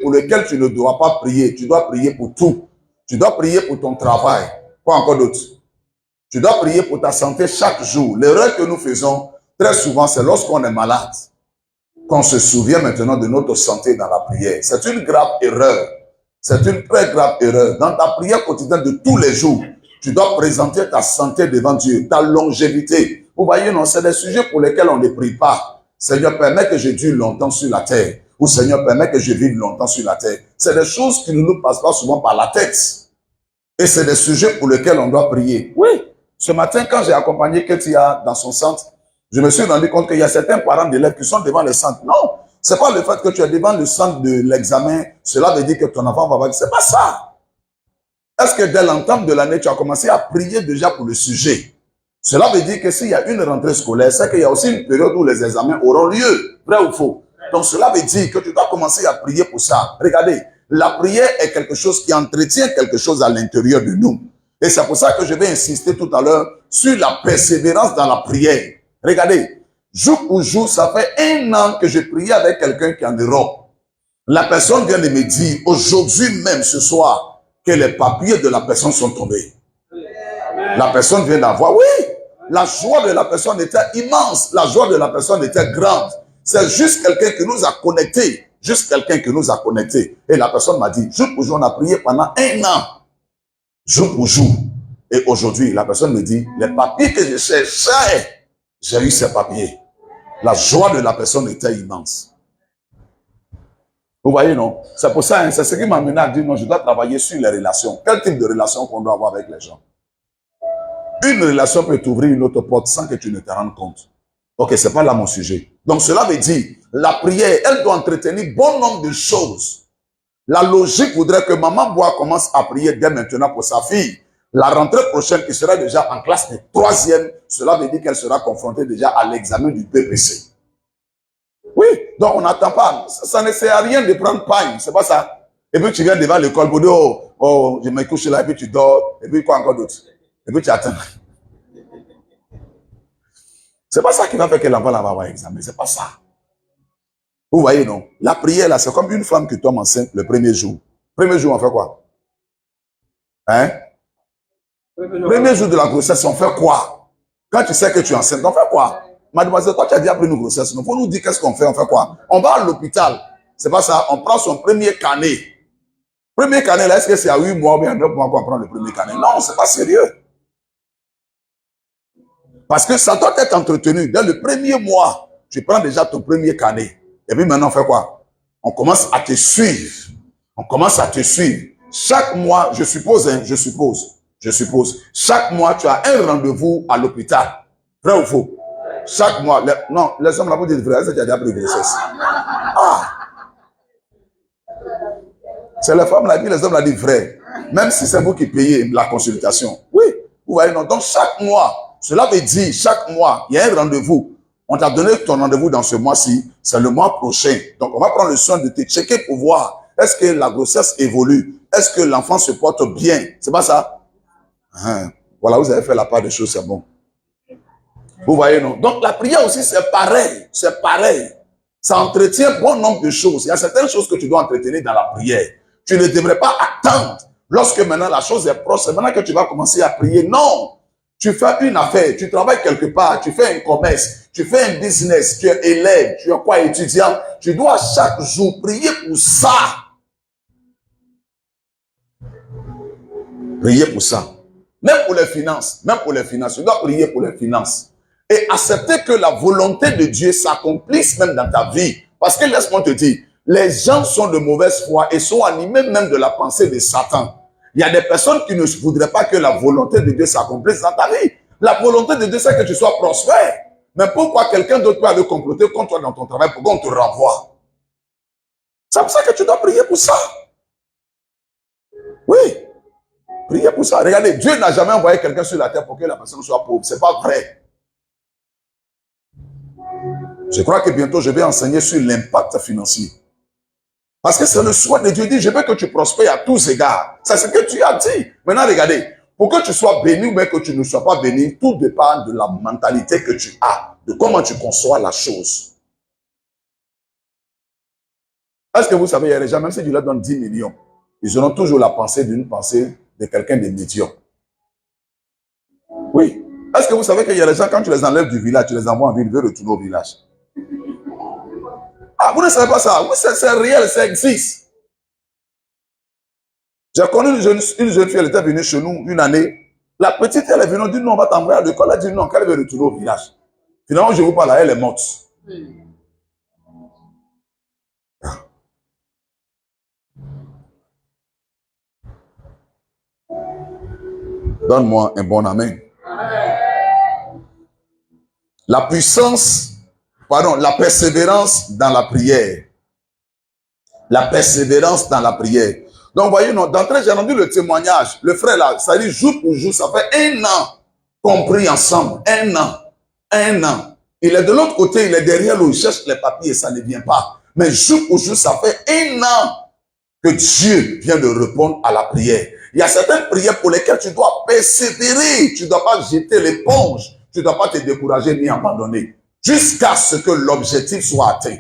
pour lequel tu ne dois pas prier. Tu dois prier pour tout. Tu dois prier pour ton travail. Quoi encore d'autre? Tu dois prier pour ta santé chaque jour. L'erreur que nous faisons, très souvent, c'est lorsqu'on est malade, qu'on se souvient maintenant de notre santé dans la prière. C'est une grave erreur. C'est une très grave erreur. Dans ta prière quotidienne de tous les jours, tu dois présenter ta santé devant Dieu, ta longévité. Vous voyez, non, c'est des sujets pour lesquels on ne prie pas. Seigneur, permets que je dure longtemps sur la terre. Ou Seigneur, permets que je vive longtemps sur la terre. C'est des choses qui ne nous passent pas souvent par la tête. Et c'est des sujets pour lesquels on doit prier. Oui. Ce matin, quand j'ai accompagné Ketia dans son centre, je me suis rendu compte qu'il y a certains parents d'élèves qui sont devant le centre. Non, c'est pas le fait que tu es devant le centre de l'examen, cela veut dire que ton enfant va voir. C'est pas ça. Est-ce que dès l'entame de l'année, tu as commencé à prier déjà pour le sujet? Cela veut dire que s'il y a une rentrée scolaire, c'est qu'il y a aussi une période où les examens auront lieu. Vrai ou faux? Donc cela veut dire que tu dois commencer à prier pour ça. Regardez, la prière est quelque chose qui entretient quelque chose à l'intérieur de nous. Et c'est pour ça que je vais insister tout à l'heure sur la persévérance dans la prière. Regardez, jour pour jour, ça fait 1 an que je priais avec quelqu'un qui est en Europe. La personne vient de me dire, aujourd'hui même, ce soir, que les papiers de la personne sont tombés. La personne vient d'avoir, oui, la joie de la personne était immense, la joie de la personne était grande. C'est juste quelqu'un qui nous a connectés, juste quelqu'un qui nous a connectés. Et la personne m'a dit, jour pour jour, on a prié pendant 1 an, jour pour jour. Et aujourd'hui, la personne me dit, les papiers que je cherchais, j'ai eu ces papiers. La joie de la personne était immense. Vous voyez, non? C'est pour ça, hein, c'est ce qui m'a amené à dire, non, je dois travailler sur les relations. Quel type de relation qu'on doit avoir avec les gens? Une relation peut t'ouvrir une autre porte sans que tu ne te rendes compte. Ok, c'est pas là mon sujet. Donc cela veut dire, la prière, elle doit entretenir bon nombre de choses. La logique voudrait que Maman Bois commence à prier dès maintenant pour sa fille. La rentrée prochaine, qui sera déjà en classe de 3e, cela veut dire qu'elle sera confrontée déjà à l'examen du BPC. Oui, donc on n'attend pas. Ça ne sert à rien de prendre paille, c'est pas ça. Et puis tu viens devant l'école pour dire, oh, je me couche là, et puis tu dors, et puis quoi encore d'autre? Et puis tu attends. C'est pas ça qui va faire que l'enfant va avoir examen, c'est pas ça. Vous voyez, non? La prière, là, c'est comme une femme qui tombe enceinte le premier jour. Premier jour, on fait quoi? Hein? Premier jour de la grossesse, on fait quoi? Quand tu sais que tu es enceinte, on fait quoi? Mademoiselle, toi, tu as déjà pris une grossesse. Il faut nous dire qu'est-ce qu'on fait, on fait quoi? On va à l'hôpital. C'est pas ça. On prend son premier canet. Premier canet, là, est-ce que c'est à 8 mois ou bien à 9 mois qu'on prend le premier canet? Non, c'est pas sérieux. Parce que ça doit être entretenu. Dès le premier mois, tu prends déjà ton premier canet. Et puis maintenant, on fait quoi? On commence à te suivre. On commence à te suivre. Chaque mois, je suppose, chaque mois, tu as un rendez-vous à l'hôpital. Vrai ou faux? Chaque mois. Non, les hommes là, vous dites vrai. Est-ce que tu as déjà pris grossesse? Ah! C'est les femmes là qui, les hommes là disent vrai. Même si c'est vous qui payez la consultation. Oui. Vous voyez, non. Donc, chaque mois, cela veut dire, chaque mois, il y a un rendez-vous. On t'a donné ton rendez-vous dans ce mois-ci. C'est le mois prochain. Donc, on va prendre le soin de te checker pour voir. Est-ce que la grossesse évolue? Est-ce que l'enfant se porte bien? C'est pas ça? Hein. Voilà, vous avez fait la part des choses, c'est bon. Vous voyez, non? Donc, la prière aussi, c'est pareil. C'est pareil. Ça entretient bon nombre de choses. Il y a certaines choses que tu dois entretenir dans la prière. Tu ne devrais pas attendre. Lorsque maintenant la chose est proche, c'est maintenant que tu vas commencer à prier. Non. Tu fais une affaire, tu travailles quelque part, tu fais un commerce, tu fais un business, tu es élève, tu es quoi, étudiant. Tu dois chaque jour prier pour ça. Prier pour ça. Même pour les finances, tu dois prier pour les finances. Et accepter que la volonté de Dieu s'accomplisse même dans ta vie. Parce que laisse-moi te dire, les gens sont de mauvaise foi et sont animés même de la pensée de Satan. Il y a des personnes qui ne voudraient pas que la volonté de Dieu s'accomplisse dans ta vie. La volonté de Dieu, c'est que tu sois prospère. Mais pourquoi quelqu'un d'autre peut aller comploter contre toi dans ton travail pour qu'on te renvoie? C'est pour ça que tu dois prier pour ça. Oui. Priez pour ça. Regardez, Dieu n'a jamais envoyé quelqu'un sur la terre pour que la personne soit pauvre. C'est pas vrai. Je crois que bientôt, je vais enseigner sur l'impact financier. Parce que c'est le souhait de Dieu. Il dit, je veux que tu prospères à tous égards. C'est ce que tu as dit. Maintenant, regardez. Pour que tu sois béni ou bien que tu ne sois pas béni, tout dépend de la mentalité que tu as, de comment tu conçois la chose. Est-ce que vous savez, il y a des gens, même si tu leur donnes 10 millions, ils auront toujours la pensée de quelqu'un de médiocre. Oui. Est-ce que vous savez qu'il y a des gens, quand tu les enlèves du village, tu les envoies en ville, ils veulent retourner au village? Ah, vous ne savez pas ça? Oui, c'est réel, ça existe. J'ai connu une jeune fille, elle était venue chez nous une année. La petite, elle est venue, elle dit non, on va t'envoyer à l'école. Elle a dit non, qu'elle veut retourner au village. Finalement, je vous parle, elle est morte. Donne-moi un bon amen. La puissance, la persévérance dans la prière. La persévérance dans la prière. Donc, voyez, d'entrée, j'ai entendu le témoignage. Le frère là, ça dit jour pour jour, ça fait 1 an qu'on prie ensemble. 1 an. 1 an. Il est de l'autre côté, il est derrière l'eau, il cherche les papiers et ça ne vient pas. Mais jour pour jour, ça fait 1 an que Dieu vient de répondre à la prière. Il y a certaines prières pour lesquelles tu dois persévérer. Tu ne dois pas jeter l'éponge. Tu ne dois pas te décourager ni abandonner. Jusqu'à ce que l'objectif soit atteint.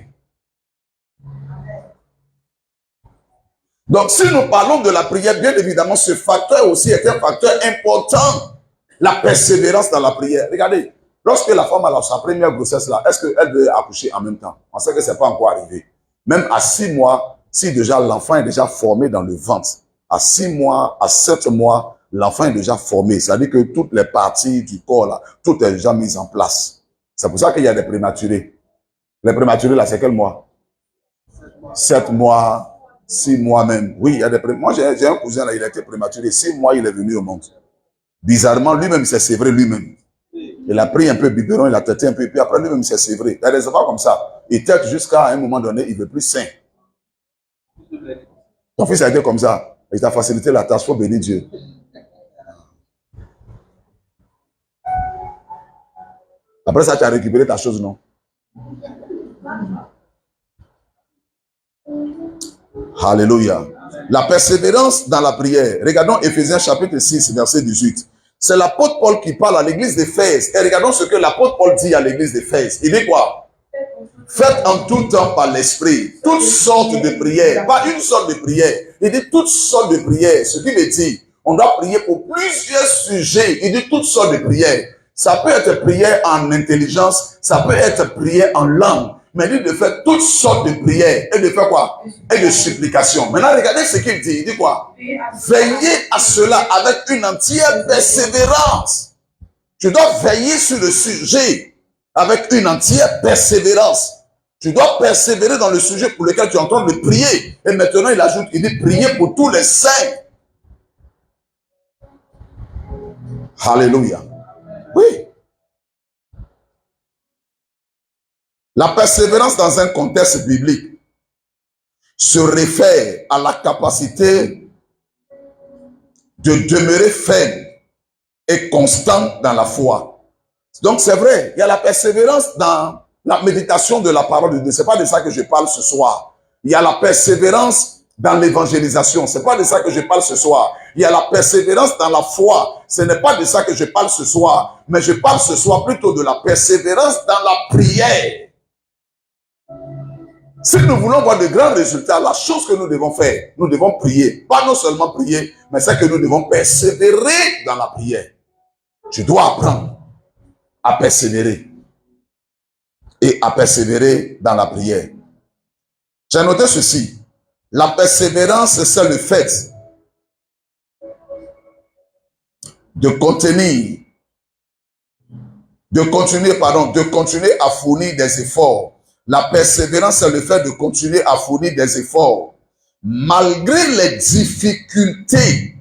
Donc, si nous parlons de la prière, bien évidemment, ce facteur aussi est un facteur important. La persévérance dans la prière. Regardez, lorsque la femme a sa première grossesse là, est-ce qu'elle veut accoucher en même temps? On sait que ce n'est pas encore arrivé. Même à 6 mois, si déjà l'enfant est déjà formé dans le ventre, à 6 mois, à 7 mois, l'enfant est déjà formé. C'est-à-dire que toutes les parties du corps là, tout est déjà mis en place. C'est pour ça qu'il y a des prématurés. Les prématurés là, c'est quel mois? 7 mois. 6 mois même. Oui, il y a des prématurés. Moi, j'ai un cousin là, il a été prématuré. 6 mois, il est venu au monde. Bizarrement, lui-même, c'est sévré lui-même. Il a pris un peu biberon, il a têté un peu, et puis après, lui-même, c'est sévré. Il y a des enfants comme ça. Il tête jusqu'à un moment donné, il ne veut plus sain. Ton fils a été comme ça. Il t'a facilité la tâche, il faut bénir Dieu. Après ça, tu as récupéré ta chose, non? Alléluia. La persévérance dans la prière. Regardons Éphésiens chapitre 6, verset 18. C'est l'apôtre Paul qui parle à l'église d'Éphèse. Et regardons ce que l'apôtre Paul dit à l'église d'Éphèse. Il dit quoi? Faites en tout temps par l'esprit toutes sortes de prières. Pas une sorte de prière. Il dit toutes sortes de prières. Ce qui veut dire, on doit prier pour plusieurs sujets. Il dit toutes sortes de prières. Ça peut être prière en intelligence. Ça peut être prière en langue. Mais il dit de faire toutes sortes de prières. Et de faire quoi? Et de supplications. Maintenant, regardez ce qu'il dit. Il dit quoi? Veillez à cela avec une entière persévérance. Tu dois veiller sur le sujet avec une entière persévérance. Tu dois persévérer dans le sujet pour lequel tu es en train de prier. Et maintenant, il ajoute, il dit prier pour tous les saints. Alléluia. Oui. La persévérance dans un contexte biblique se réfère à la capacité de demeurer ferme et constant dans la foi. Donc c'est vrai, il y a la persévérance dans la méditation de la parole de Dieu. Ce n'est pas de ça que je parle ce soir. Il y a la persévérance dans l'évangélisation. Ce n'est pas de ça que je parle ce soir. Il y a la persévérance dans la foi. Ce n'est pas de ça que je parle ce soir. Mais je parle ce soir plutôt de la persévérance dans la prière. Si nous voulons voir de grands résultats, la chose que nous devons faire, nous devons prier. Pas non seulement prier, mais c'est que nous devons persévérer dans la prière. Tu dois apprendre à persévérer. Et à persévérer dans la prière. J'ai noté ceci. La persévérance, c'est le fait de continuer à fournir des efforts. La persévérance, c'est le fait de continuer à fournir des efforts. Malgré les difficultés,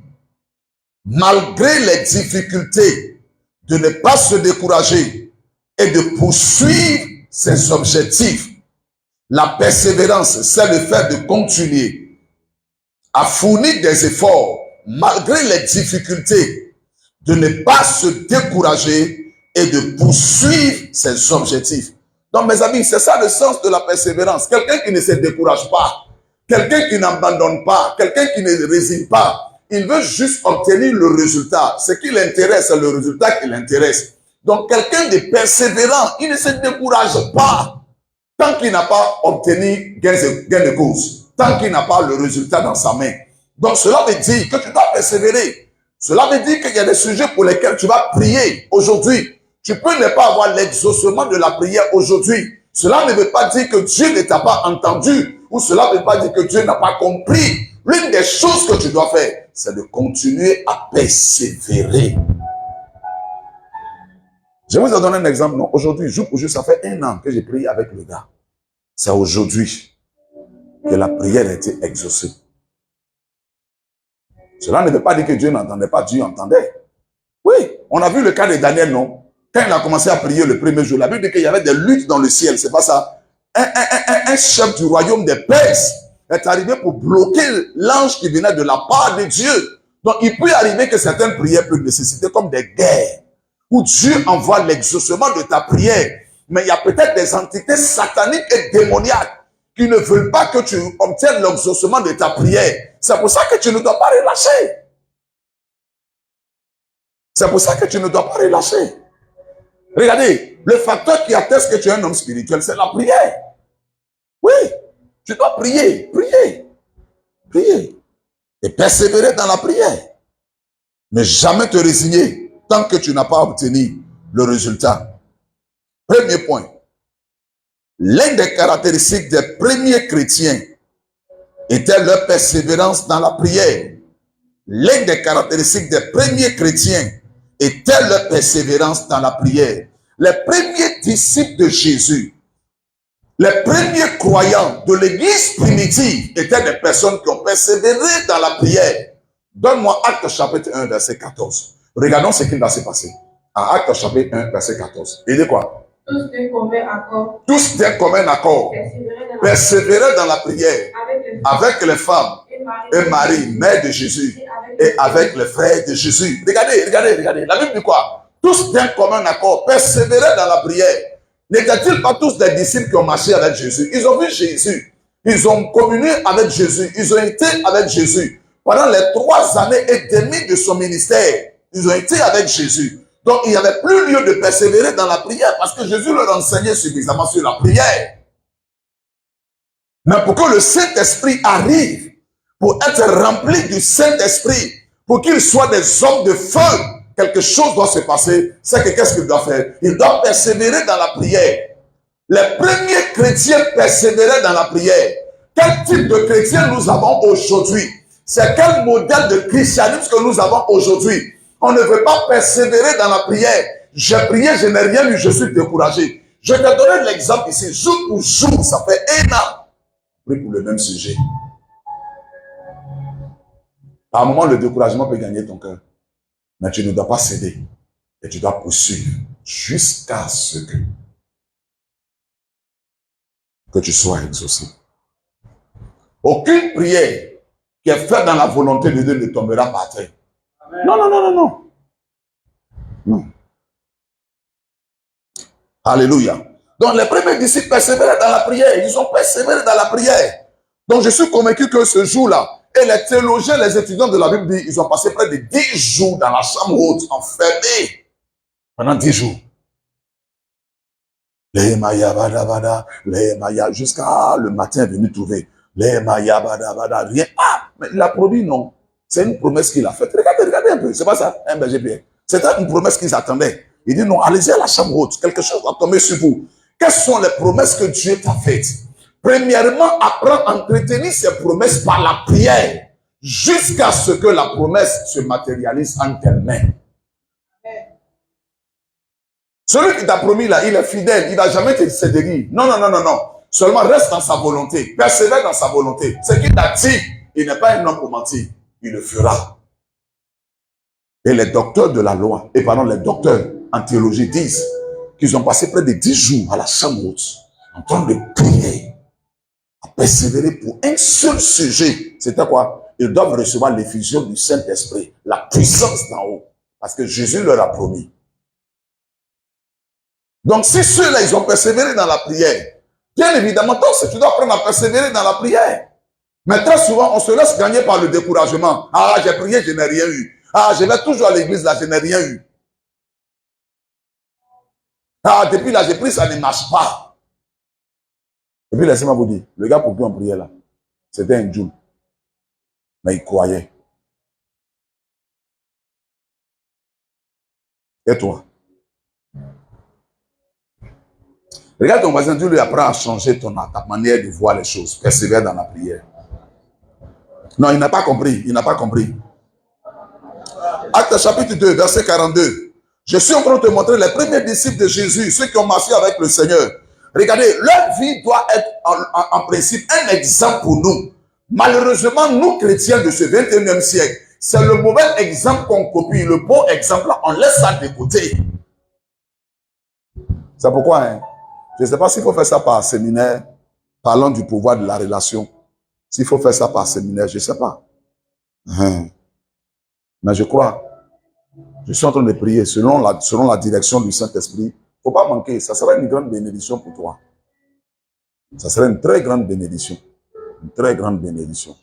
de ne pas se décourager et de poursuivre ses objectifs. La persévérance, c'est le fait de continuer à fournir des efforts malgré les difficultés, de ne pas se décourager et de poursuivre ses objectifs. Donc mes amis, c'est ça le sens de la persévérance. Quelqu'un qui ne se décourage pas, quelqu'un qui n'abandonne pas, quelqu'un qui ne résigne pas, il veut juste obtenir le résultat. Ce qui l'intéresse, c'est le résultat qui l'intéresse. Donc quelqu'un de persévérant, il ne se décourage pas tant qu'il n'a pas obtenu gain de cause. tant qu'il n'a pas le résultat dans sa main. Donc cela veut dire que tu dois persévérer. Cela veut dire qu'il y a des sujets pour lesquels tu vas prier aujourd'hui. Tu peux ne pas avoir l'exaucement de la prière aujourd'hui. Cela ne veut pas dire que Dieu ne t'a pas entendu, ou cela ne veut pas dire que Dieu n'a pas compris. L'une des choses que tu dois faire, c'est de continuer à persévérer. Je vais vous donner un exemple. Non, aujourd'hui, jour pour jour, ça fait 1 an que j'ai prié avec le gars. C'est aujourd'hui que la prière a été exaucée. Cela ne veut pas dire que Dieu n'entendait pas, Dieu entendait. Oui, on a vu le cas de Daniel, non? Quand il a commencé à prier le premier jour, la Bible dit qu'il y avait des luttes dans le ciel, c'est pas ça? Un chef du royaume des Perses est arrivé pour bloquer l'ange qui venait de la part de Dieu. Donc il peut arriver que certaines prières peuvent nécessiter comme des guerres, où Dieu envoie l'exaucement de ta prière. Mais il y a peut-être des entités sataniques et démoniaques qui ne veulent pas que tu obtiennes l'exaucement de ta prière. C'est pour ça que tu ne dois pas relâcher. C'est pour ça que tu ne dois pas relâcher. Regardez, le facteur qui atteste que tu es un homme spirituel, c'est la prière. Oui, tu dois prier, prier, prier. Et persévérer dans la prière. Mais jamais te résigner tant que tu n'as pas obtenu le résultat. Premier point. L'une des caractéristiques des premiers chrétiens était leur persévérance dans la prière. L'une des caractéristiques des premiers chrétiens était leur persévérance dans la prière. Les premiers disciples de Jésus, les premiers croyants de l'église primitive étaient des personnes qui ont persévéré dans la prière. Donne-moi Actes chapitre 1, verset 14. Regardons ce qui va se passer. En Actes chapitre 1, verset 14. Il dit quoi? Tous d'un commun accord. Tous d'un commun accord. Persévérer dans la prière. Avec les femmes. Et Marie, mère de Jésus. Et avec les frères de Jésus. Regardez, regardez, regardez. La Bible dit quoi? Tous d'un commun accord. Persévérer dans la prière. N'étaient-ils pas tous des disciples qui ont marché avec Jésus? Ils ont vu Jésus. Ils ont communié avec Jésus. Ils ont été avec Jésus. Pendant les 3 années et demie de son ministère, ils ont été avec Jésus. Donc, il n'y avait plus lieu de persévérer dans la prière parce que Jésus leur enseignait suffisamment sur la prière. Mais pour que le Saint-Esprit arrive, pour être rempli du Saint-Esprit, pour qu'ils soient des hommes de feu, quelque chose doit se passer. C'est que qu'est-ce qu'il doit faire? Il doit persévérer dans la prière. Les premiers chrétiens persévéraient dans la prière. Quel type de chrétien nous avons aujourd'hui? C'est quel modèle de christianisme que nous avons aujourd'hui? On ne veut pas persévérer dans la prière. J'ai prié, je n'ai rien eu, je suis découragé. Je te donne l'exemple ici. Jour pour jour, ça fait 1 an. Prie pour le même sujet. À un moment, le découragement peut gagner ton cœur. Mais tu ne dois pas céder. Et tu dois poursuivre jusqu'à ce que tu sois exaucé. Aucune prière qui est faite dans la volonté de Dieu ne tombera par terre. Non, non, non, non, non. Non. Alléluia. Donc les premiers disciples persévéraient dans la prière. Ils ont persévéré dans la prière. Donc je suis convaincu que ce jour-là, et les théologiens, les étudiants de la Bible disent, ils ont passé près de 10 jours dans la chambre haute, enfermés. Pendant 10 jours. Les Maya bada, les Maya, jusqu'à le matin venu trouver. Les Maya bada, rien. Ah, mais il a promis, non. C'est une promesse qu'il a faite. Regardez, regardez un peu. C'est pas ça, un berger bien. C'était une promesse qu'ils attendaient. Il dit non, allez-y à la chambre haute. Quelque chose va tomber sur vous. Quelles sont les promesses que Dieu t'a faites? Premièrement, apprends à entretenir ces promesses par la prière. Jusqu'à ce que la promesse se matérialise en tes mains. Celui qui t'a promis là, il est fidèle. Il ne va jamais te séduire. Non, non, non, non, non. Seulement reste dans sa volonté. Persévère dans sa volonté. Ce qu'il t'a dit, il n'est pas un homme pour mentir. Il le fera. Et les docteurs de la loi, et pardon, les docteurs en théologie disent qu'ils ont passé près de 10 jours à la chambre haute, en train de prier, à persévérer pour un seul sujet. C'était quoi? Ils doivent recevoir l'effusion du Saint-Esprit, la puissance d'en haut. Parce que Jésus leur a promis. Donc si ceux-là, ils ont persévéré dans la prière, bien évidemment, toi aussi, tu dois apprendre à persévérer dans la prière. Mais très souvent, on se laisse gagner par le découragement. Ah, j'ai prié, je n'ai rien eu. Ah, je vais toujours à l'église, là, je n'ai rien eu. Ah, depuis là, j'ai pris, ça ne marche pas. Et puis, laissez-moi vous dire, le gars pour qui on priait là, C'était un Djoul. Mais il croyait. Et toi? Regarde ton voisin, Dieu lui apprend à changer ta manière de voir les choses. Persévère dans la prière. Non, il n'a pas compris. Il n'a pas compris. Acte chapitre 2, verset 42. Je suis en train de te montrer les premiers disciples de Jésus, ceux qui ont marché avec le Seigneur. Regardez, leur vie doit être en principe un exemple pour nous. Malheureusement, nous chrétiens de ce 21e siècle, c'est le mauvais exemple qu'on copie. Le bon exemple, on laisse ça de côté. C'est pourquoi, hein, je ne sais pas s'il faut faire ça par séminaire, parlant du pouvoir de la relation. S'il faut faire ça par séminaire, je ne sais pas. Mais je crois, je suis en train de prier selon la direction du Saint-Esprit. Il ne faut pas manquer, ça sera une grande bénédiction pour toi. Ça sera une très grande bénédiction. Une très grande bénédiction.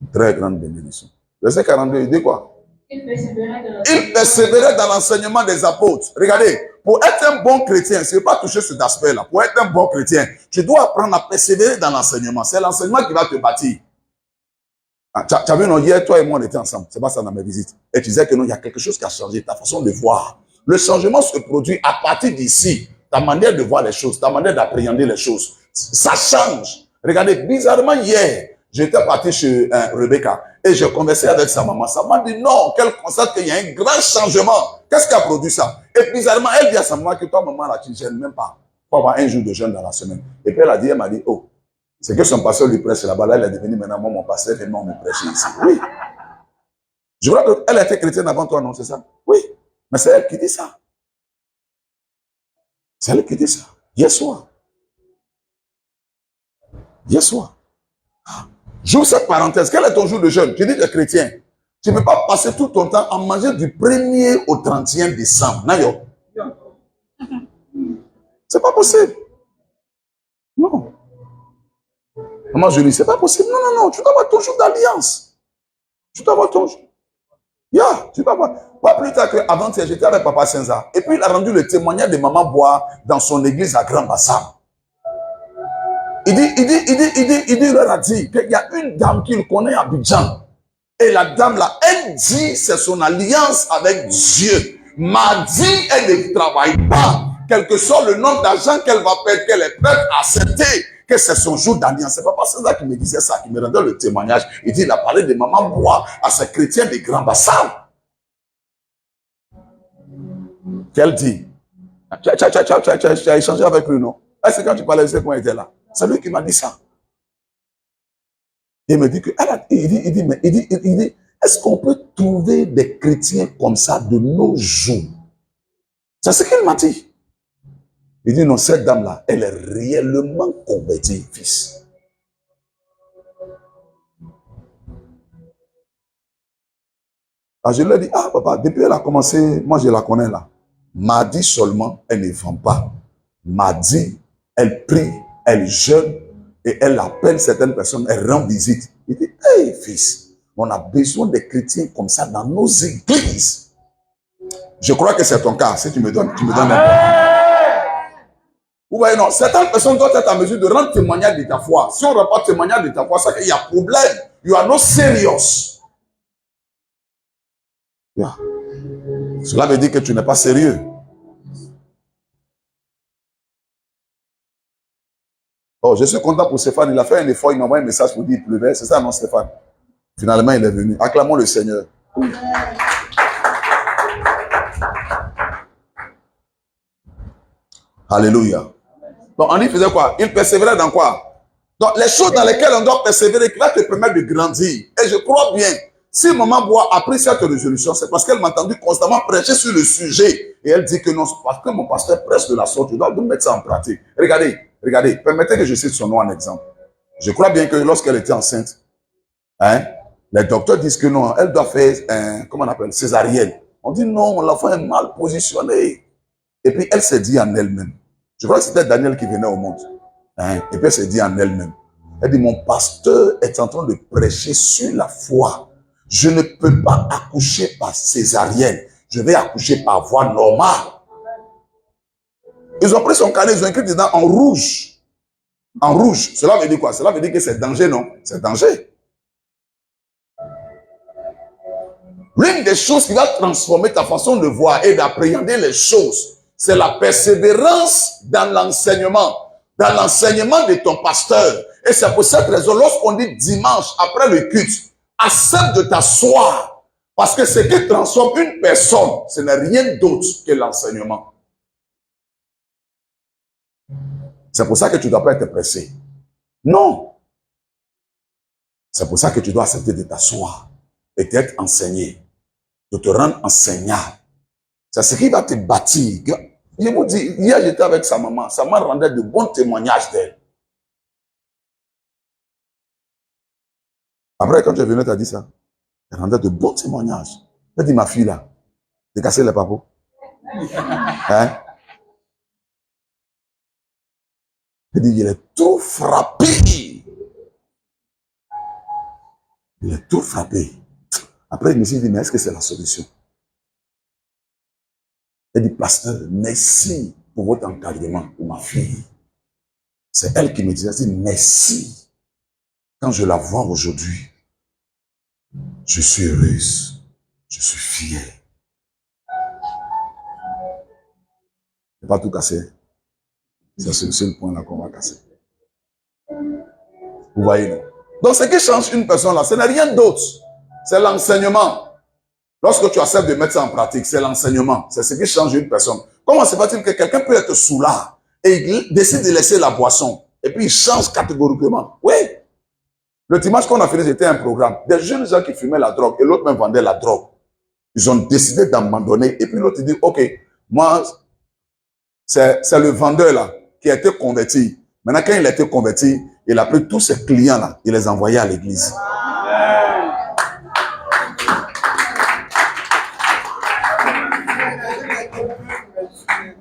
Une très grande bénédiction. Verset 42, il dit quoi? Il persévérait dans l'enseignement des apôtres. Regardez, pour être un bon chrétien, ce n'est pas toucher cet aspect-là. Pour être un bon chrétien, tu dois apprendre à persévérer dans l'enseignement. C'est l'enseignement qui va te bâtir. Tu as vu, non, hier, toi et moi, on était ensemble. C'est pas ça dans mes visites. Et tu disais que non, il y a quelque chose qui a changé, ta façon de voir. Le changement se produit à partir d'ici. Ta manière de voir les choses, ta manière d'appréhender les choses. Ça change. Regardez, bizarrement, hier, j'étais parti chez Rebecca et je conversais avec sa maman. Sa maman dit non, qu'elle constate qu'il y a un grand changement. Qu'est-ce qui a produit ça? Et bizarrement, elle dit à sa maman que toi, maman, là, tu ne gênes même pas. Pour avoir un jour de jeûne dans la semaine. Et puis elle m'a dit, oh, c'est que son pasteur lui prêche là-bas. Là, elle est devenue maintenant, moi, mon pasteur, vraiment me prêcher ici. Oui. Je crois qu'elle était chrétienne avant toi, non, c'est ça? Oui. Mais c'est elle qui dit ça. C'est elle qui dit ça. Hier soir. Hier soir. J'ouvre cette parenthèse. Quel est ton jour de jeûne? Tu dis que tu es chrétien. Tu ne peux pas passer tout ton temps à manger du 1er au 31 décembre. Nayo. C'est pas possible. Non. Comment je dis? C'est pas possible. Non, non, non. Tu dois avoir ton jour d'alliance. Tu dois avoir ton jour. Tu dois avoir. Pas plus tard qu'avant-hier, j'étais avec Papa Senza. Et puis il a rendu le témoignage de Maman Bois dans son église à Grand Bassam. Il leur a dit qu'il y a une dame qu'il connaît à Abidjan. Et la dame là, elle dit c'est son alliance avec Dieu. Mardi, elle ne travaille pas. Quel que soit le nombre d'argent qu'elle va perdre, qu'elle est prête à accepter que c'est son jour d'alliance. C'est Papa Senza qui me disait ça, qui me rendait le témoignage. Il dit, il a parlé de Maman Bois à ces chrétiens de Grand Bassam. Qu'elle dit, tu as échangé avec lui, non? C'est quand tu parlais, c'est quand il était là. C'est lui qui m'a dit ça. Il me dit que, il dit, est-ce qu'on peut trouver des chrétiens comme ça de nos jours? C'est ce qu'il m'a dit. Il dit, non, cette dame-là, elle est réellement convertie, fils. Alors je lui ai dit, ah papa, depuis elle a commencé, moi je la connais là. Mardi seulement, elle ne vend pas. Mardi, elle prie, elle jeûne et elle appelle certaines personnes, elle rend visite. Il dit, hey fils, on a besoin de chrétiens comme ça dans nos églises. Je crois que c'est ton cas, si tu me donnes un peu. Vous voyez, non, certaines personnes doivent être en mesure de rendre témoignage de ta foi. Si on ne rend pas témoignage de ta foi, c'est qu'il y a problème. You are not serious. Yeah. Cela veut dire que tu n'es pas sérieux. Oh, je suis content pour Stéphane. Il a fait un effort. Il m'a envoyé un message pour dire qu'il pleuvait. C'est ça, non, Stéphane? Finalement, il est venu. Acclamons le Seigneur. Alléluia. Donc, on y faisait quoi? Il persévérait dans quoi? Donc, les choses dans lesquelles on doit persévérer, qui va te permettre de grandir. Et je crois bien, si Maman Bois a pris cette résolution, c'est parce qu'elle m'a entendu constamment prêcher sur le sujet. Et elle dit que non, parce que mon pasteur prêche de la sorte, je dois mettre ça en pratique. Regardez, permettez que je cite son nom en exemple. Je crois bien que lorsqu'elle était enceinte, les docteurs disent que non, elle doit faire, comment on appelle, césarienne. On dit non, l'enfant est mal positionné. Et puis elle s'est dit en elle-même. Je crois que c'était Daniel qui venait au monde. Et puis elle s'est dit en elle-même. Elle dit, mon pasteur est en train de prêcher sur la foi. Je ne peux pas accoucher par césarienne. Je vais accoucher par voie normale. Ils ont pris son carnet, ils ont écrit dedans en rouge. En rouge, cela veut dire quoi? Cela veut dire que c'est danger, non? C'est danger. L'une des choses qui va transformer ta façon de voir et d'appréhender les choses, c'est la persévérance dans l'enseignement de ton pasteur. Et c'est pour cette raison, lorsqu'on dit dimanche, après le culte, accepte de t'asseoir. Parce que ce qui transforme une personne, ce n'est rien d'autre que l'enseignement. C'est pour ça que tu ne dois pas être pressé. Non. C'est pour ça que tu dois accepter de t'asseoir et d'être enseigné, de te rendre enseignable. C'est ce qui va te bâtir. Je vous dis, hier j'étais avec sa maman rendait de bons témoignages d'elle. Après, quand tu es venu, tu as dit ça. Elle rendait de bons témoignages. Elle dit, ma fille là, t'es cassé les papos. Hein? Elle dit, il est trop frappé. Il est trop frappé. Après, il me suis dit, mais est-ce que c'est la solution? Elle dit, pasteur, merci pour votre encadrement pour ma fille. C'est elle qui me disait, elle dit, merci. Quand je la vois aujourd'hui, je suis heureuse. Je suis fière. Je n'ai pas tout cassé. C'est le seul point là qu'on va casser. Vous voyez, non? Donc, ce qui change une personne là, ce n'est rien d'autre. C'est l'enseignement. Lorsque tu acceptes de mettre ça en pratique, c'est l'enseignement. C'est ce qui change une personne. Comment se fait-il que quelqu'un peut être sous là et il décide de laisser la boisson et puis il change catégoriquement? Oui. Le dimanche qu'on a fini, c'était un programme. Des jeunes gens qui fumaient la drogue et l'autre même vendait la drogue. Ils ont décidé d'abandonner et puis l'autre dit, ok, moi, c'est le vendeur là qui a été converti. Maintenant, quand il a été converti, il a pris tous ses clients là, il les a envoyés à l'église.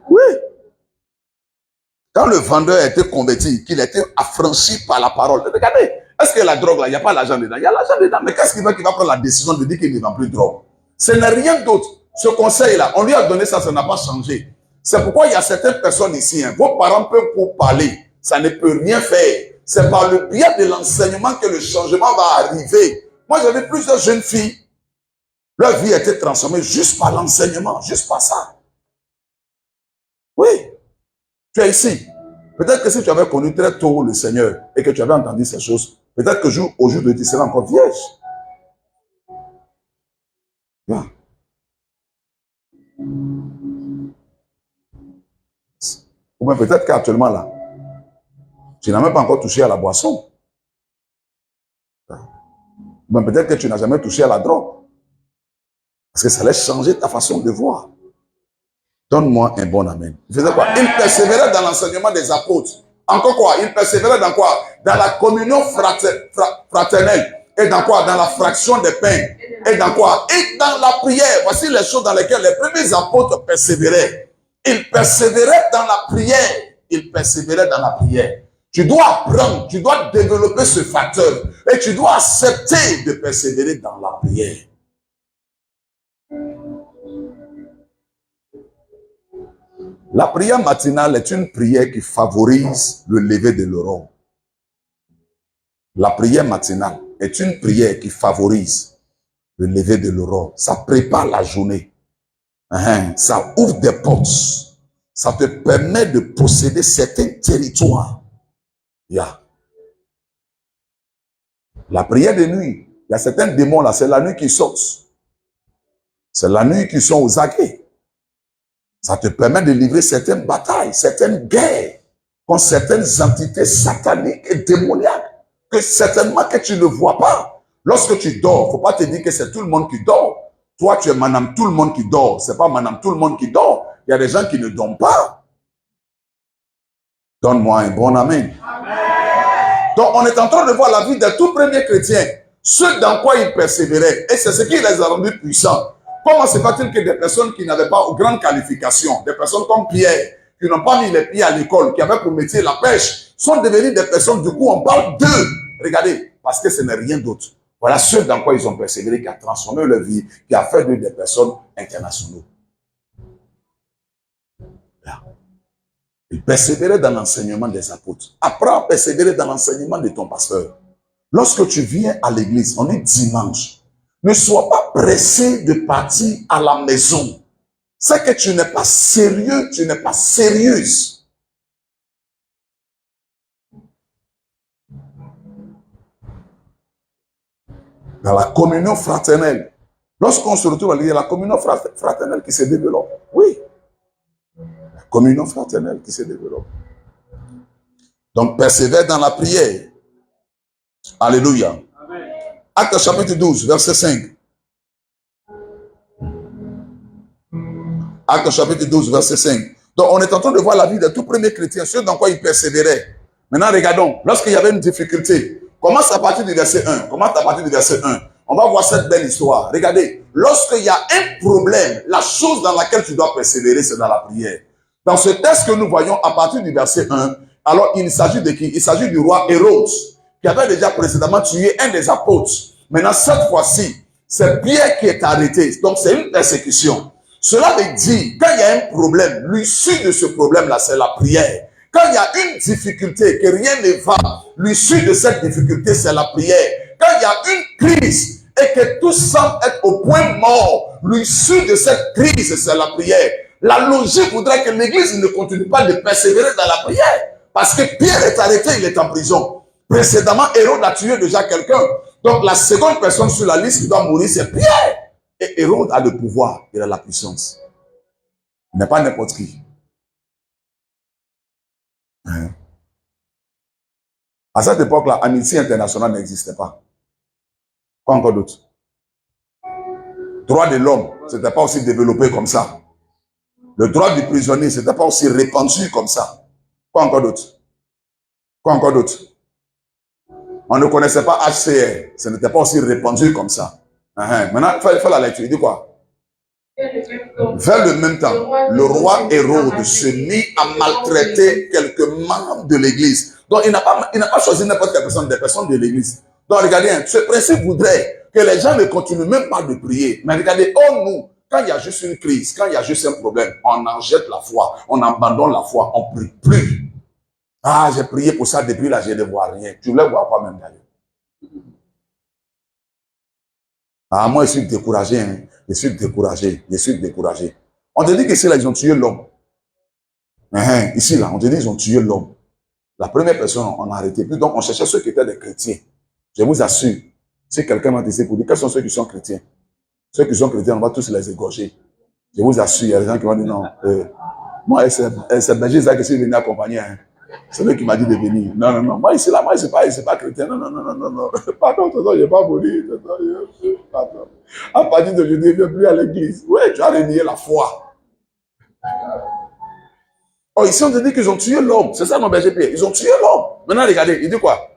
Oui. Quand le vendeur a été converti, qu'il a été affranchi par la parole, regardez, est-ce que la drogue là, il n'y a pas l'argent dedans? Il y a l'argent dedans, mais qu'est-ce qui va prendre la décision de dire qu'il ne vend plus de drogue? Ce n'est rien d'autre. Ce conseil-là, on lui a donné ça, ça n'a pas changé. C'est pourquoi il y a certaines personnes ici, hein, vos parents peuvent vous parler, ça ne peut rien faire. C'est par le biais de l'enseignement que le changement va arriver. Moi, j'avais plusieurs jeunes filles, leur vie a été transformée juste par l'enseignement, juste par ça. Oui, tu es ici. Peut-être que si tu avais connu très tôt le Seigneur et que tu avais entendu ces choses, peut-être que au jour de tu serais encore vierge. Yeah. Ou bien peut-être qu'actuellement là, tu n'as même pas encore touché à la boisson. Ou bien peut-être que tu n'as jamais touché à la drogue. Parce que ça allait changer ta façon de voir. Donne-moi un bon amen. Il faisait quoi? Il persévérait dans l'enseignement des apôtres. Encore quoi? Il persévérait dans quoi? Dans la communion fraternelle. Et dans quoi? Dans la fraction des pains. Et dans quoi? Et dans la prière. Voici les choses dans lesquelles les premiers apôtres persévéraient. Ils persévéraient dans la prière. Ils persévéraient dans la prière. Tu dois apprendre, tu dois développer ce facteur. Et tu dois accepter de persévérer dans la prière. La prière matinale est une prière qui favorise le lever de l'aurore. La prière matinale est une prière qui favorise le lever de l'aurore. Ça prépare la journée. Ça ouvre des portes. Ça te permet de posséder certains territoires. Yeah. La prière de nuit, il y a certains démons là, c'est la nuit qui sortent. C'est la nuit qui sont aux aguets. Ça te permet de livrer certaines batailles, certaines guerres contre certaines entités sataniques et démoniaques que certainement que tu ne vois pas. Lorsque tu dors, il ne faut pas te dire que c'est tout le monde qui dort. Toi, tu es madame tout le monde qui dort. Ce n'est pas madame tout le monde qui dort. Il y a des gens qui ne dorment pas. Donne-moi un bon amen. Donc, on est en train de voir la vie des tout premiers chrétiens. Ceux dans quoi ils persévéraient. Et c'est ce qui les a rendus puissants. Comment se fait-il que des personnes qui n'avaient pas grande qualification, des personnes comme Pierre, qui n'ont pas mis les pieds à l'école, qui avaient pour métier la pêche, sont devenues des personnes, du coup, on parle d'eux. Regardez, parce que ce n'est rien d'autre. Voilà ceux dans quoi ils ont persévéré, qui a transformé leur vie, qui a fait d'eux des personnes internationales. Là. Et persévérer dans l'enseignement des apôtres. Apprends à persévérer dans l'enseignement de ton pasteur. Lorsque tu viens à l'église, on est dimanche. Ne sois pas pressé de partir à la maison. C'est que tu n'es pas sérieux, tu n'es pas sérieuse. Dans la communion fraternelle, lorsqu'on se retrouve à l'église, il y a la communion fraternelle qui se développe. Oui. La communion fraternelle qui se développe. Donc, persévère dans la prière. Alléluia. Amen. Actes chapitre 12, verset 5. Actes chapitre 12, verset 5. Donc, on est en train de voir la vie de tout premier chrétien, ce dans quoi il persévérait. Maintenant, regardons, lorsqu'il y avait une difficulté, commence à partir du verset 1. Commence à partir du verset 1. On va voir cette belle histoire. Regardez, lorsqu'il y a un problème, la chose dans laquelle tu dois persévérer, c'est dans la prière. Dans ce texte que nous voyons à partir du verset 1, alors il s'agit de qui? Il s'agit du roi Hérode, qui avait déjà précédemment tué un des apôtres. Maintenant, cette fois-ci, c'est Pierre qui est arrêté. Donc, c'est une persécution. Cela veut dire, quand il y a un problème, l'issue de ce problème-là, c'est la prière. Quand il y a une difficulté, que rien ne va, l'issue de cette difficulté, c'est la prière. Quand il y a une crise et que tout semble être au point mort, l'issue de cette crise, c'est la prière. La logique voudrait que l'Église ne continue pas de persévérer dans la prière. Parce que Pierre est arrêté, il est en prison. Précédemment, Hérode a tué déjà quelqu'un. Donc la seconde personne sur la liste qui doit mourir, c'est Pierre. Et Hérode a le pouvoir, il a la puissance. Il n'est pas n'importe qui. Hein? À cette époque-là, Amnesty International n'existait pas. Quoi encore d'autre? Droit de l'homme, ce n'était pas aussi développé comme ça. Le droit du prisonnier, ce n'était pas aussi répandu comme ça. Quoi encore d'autre? Quoi encore d'autre? On ne connaissait pas HCR, ce n'était pas aussi répandu comme ça. Maintenant, il faut la lecture. Il dit quoi? Vers le même temps, le roi Hérode se mit à maltraiter quelques membres de l'église. Donc, il n'a pas choisi n'importe quelle personne, des personnes de l'église. Donc, regardez, ce principe voudrait que les gens ne continuent même pas de prier. Mais regardez, nous, quand il y a juste une crise, quand il y a juste un problème, on en jette la foi, on abandonne la foi, on ne prie plus. Ah, j'ai prié pour ça depuis là, je ne vois rien. Tu voulais voir quoi même d'ailleurs? Ah, moi, je suis découragé. Hein. Je suis découragé. Je suis découragé. On te dit qu'ici, là, ils ont tué l'homme. Ici, là, on te dit qu'ils ont tué l'homme. La première personne, on a arrêté. Puis donc, on cherchait ceux qui étaient des chrétiens. Je vous assure, si quelqu'un m'a dit pour dire quels sont ceux qui sont chrétiens, ceux qui sont chrétiens, on va tous les égorger. Je vous assure, il y a des gens qui vont dire non. Moi, c'est Benji Zach qui est venu accompagner. Hein. C'est lui qui m'a dit de venir. Non, non, non. Moi, ici, là, moi, c'est pas chrétien. Non, non, non, non, non. Pardon, je n'ai pas voulu. Pardon. À partir d'aujourd'hui, je ne viens plus à l'église. Oui, tu as renié la foi. Oh, ici, on te dit qu'ils ont tué l'homme. C'est ça, mon berger Pierre. Ils ont tué l'homme. Maintenant, regardez, il dit quoi?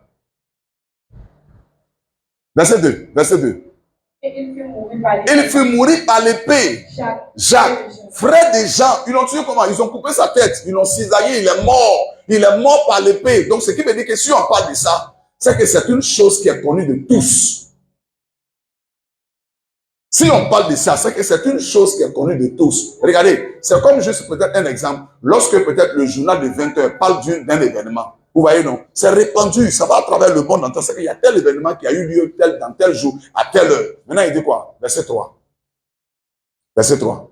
Verset 2. Verset 2. Et il fut mourir par l'épée. Jacques, frère des gens, ils l'ont tué comment? Ils ont coupé sa tête, ils l'ont cisaillé, il est mort. Il est mort par l'épée. Donc, ce qui veut dire que si on parle de ça, c'est que c'est une chose qui est connue de tous. Si on parle de ça, c'est que c'est une chose qui est connue de tous. Regardez, c'est comme juste peut-être un exemple. Lorsque peut-être le journal de 20 heures parle d'un événement, vous voyez, non? C'est répandu, ça va à travers le monde entier. C'est qu'il y a tel événement qui a eu lieu dans tel jour, à telle heure. Maintenant, il dit quoi? Verset 3. Verset 3.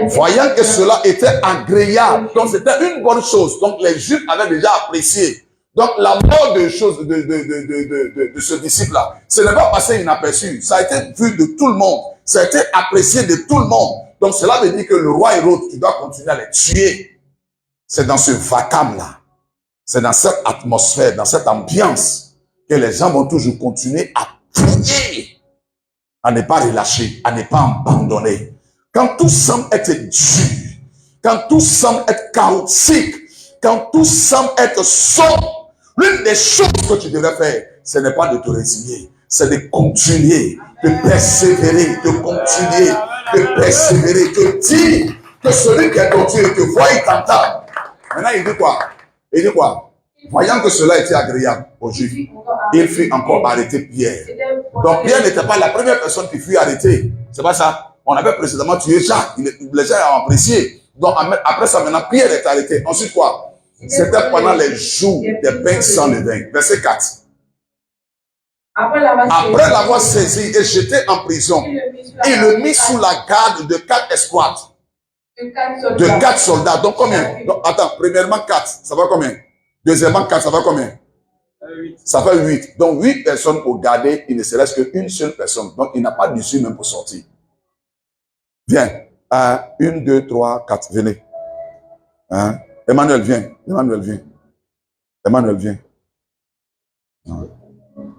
Voyant que cela était agréable. Donc, c'était une bonne chose. Donc, les Juifs avaient déjà apprécié. Donc, la mort de ce disciple-là, ce n'est pas passé inaperçu. Ça a été vu de tout le monde. Ça a été apprécié de tout le monde. Donc, cela veut dire que le roi Hérode, tu dois continuer à les tuer. C'est dans ce vacarme-là. C'est dans cette atmosphère, dans cette ambiance, que les gens vont toujours continuer à prier, à ne pas relâcher, à ne pas abandonner. Quand tout semble être dur, quand tout semble être chaotique, quand tout semble être sombre, l'une des choses que tu devrais faire, ce n'est pas de te résigner, c'est de continuer, de persévérer, de continuer, de persévérer, de dire que celui qui est ton Dieu te voit, il t'entend. Maintenant, il dit quoi? Il dit quoi? Voyant que cela était agréable aux Juifs, il fut encore arrêté Pierre. Donc Pierre n'était pas la première personne qui fut arrêtée. C'est pas ça. On avait précédemment tué Jacques. Les gens ont apprécié. Donc, après ça, maintenant, prière est arrêtée. Ensuite, quoi? C'était pendant les jours des pains sans levain. Verset 4. Après l'avoir saisi et jeté en prison, il le mit sous la garde de 4 escouades. De 4 soldats. Donc, combien? Donc, attends, premièrement, 4. Ça va combien? Deuxièmement, 4. Ça va combien? Ça fait 8. Donc, 8 personnes pour garder, il ne se reste qu'une seule personne. Donc, il n'a pas d'issue même pour sortir. Viens. 1, 2, 3, 4. Venez. Hein? Emmanuel, viens. Emmanuel, viens. Emmanuel, viens.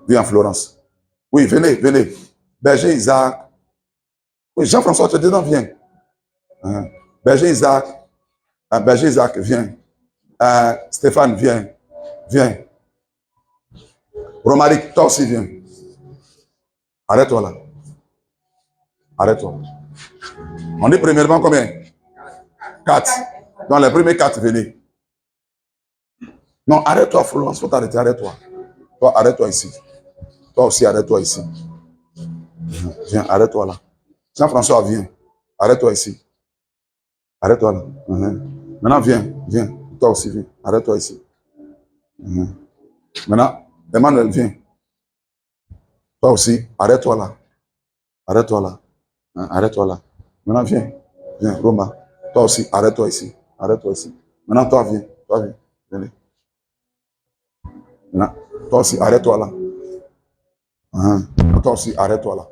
Viens, Florence. Oui, venez, venez. Berger Isaac. Oui, Jean-François, tu es dedans, viens. Hein? Berger Isaac. Berger Isaac, viens. Stéphane, viens. Viens. Romaric, toi aussi, viens. Arrête-toi là. Arrête-toi. On est premièrement combien? 4. Dans les premiers 4, venez. Non, arrête-toi, Florence, faut t'arrêter, arrête-toi. Toi, arrête-toi ici. Toi aussi, arrête-toi ici. Viens, arrête-toi là. Jean-François, viens. Arrête-toi ici. Arrête-toi là. Maintenant, viens, viens. Toi aussi, viens. Arrête-toi ici. Maintenant, Emmanuel, viens. Toi aussi, arrête-toi là. Arrête-toi là. Arrête-toi là. Maintenant, viens. Viens, Roma. Toi aussi, arrête-toi ici. Arrête-toi ici. Maintenant, toi, viens. Toi, viens. Venez. Maintenant, toi aussi, arrête-toi là. Toi aussi, arrête-toi là.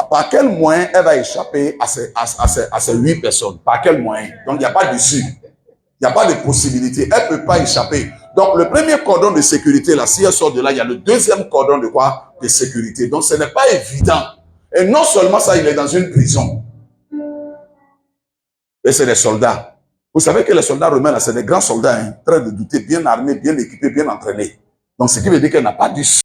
Par quel moyen elle va échapper à ces 8 personnes? Par quel moyen? Donc, il n'y a pas d'issue. Il n'y a pas de possibilité. Elle ne peut pas échapper. Donc, le premier cordon de sécurité, là, si elle sort de là, il y a le deuxième cordon de quoi? De sécurité. Donc, ce n'est pas évident. Et non seulement ça, il est dans une prison. Et c'est des soldats. Vous savez que les soldats romains, là, c'est des grands soldats, hein, très redoutés, bien armés, bien équipés, bien entraînés. Donc, ce qui veut dire qu'elle n'a pas d'issue.